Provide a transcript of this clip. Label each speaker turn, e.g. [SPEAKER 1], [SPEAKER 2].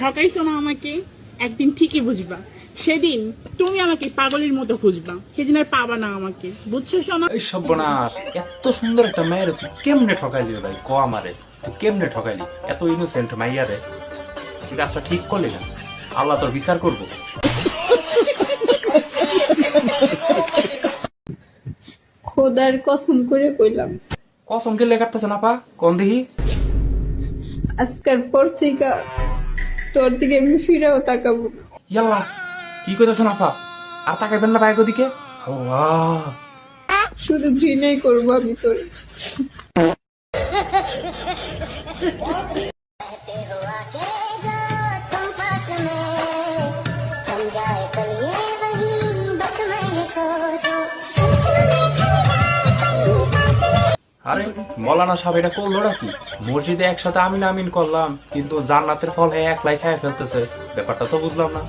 [SPEAKER 1] ঠকাইছো না আমাকে, একদিন ঠিকই বুঝবা। সেদিন তুমি আমাকে পাগলের মতো খুঁজবা, সেদিন আর পাবা না আমাকে, বুঝছো সোনা?
[SPEAKER 2] এই সর্বনাশ, এত সুন্দর একটা মায়ের তুই কেমনে ঠকাইলি রে ভাই? ক আমারে তুই কেমনে ঠকাইলি এত ইনোসেন্ট মাইয়ারে? ঠিক আছে, ঠিক করলি না, আল্লাহ তোর বিচার করবো।
[SPEAKER 3] খোদার কসম করে কইলাম,
[SPEAKER 2] কসম কে লেখাতেছে না পা কোন দেখি?
[SPEAKER 3] আজকের পর থেকে তোর দিকে আমি ফিরেও তাকাবো না।
[SPEAKER 2] ইয়াল্লা, কি কইতাছে না পা? আর তাকাইবেন না বাইক দিকে? আল্লাহ,
[SPEAKER 3] শুধু ঘৃণাই করবো আমি তোর।
[SPEAKER 2] আরে মৌলানা সাহেব এটা করলো কি? মসজিদে একসাথে আমিন আমিন করলাম, কিন্তু জান্নাতের ফল একলাই খায় ফেলতেছে, ব্যাপারটা তো বুঝলাম না।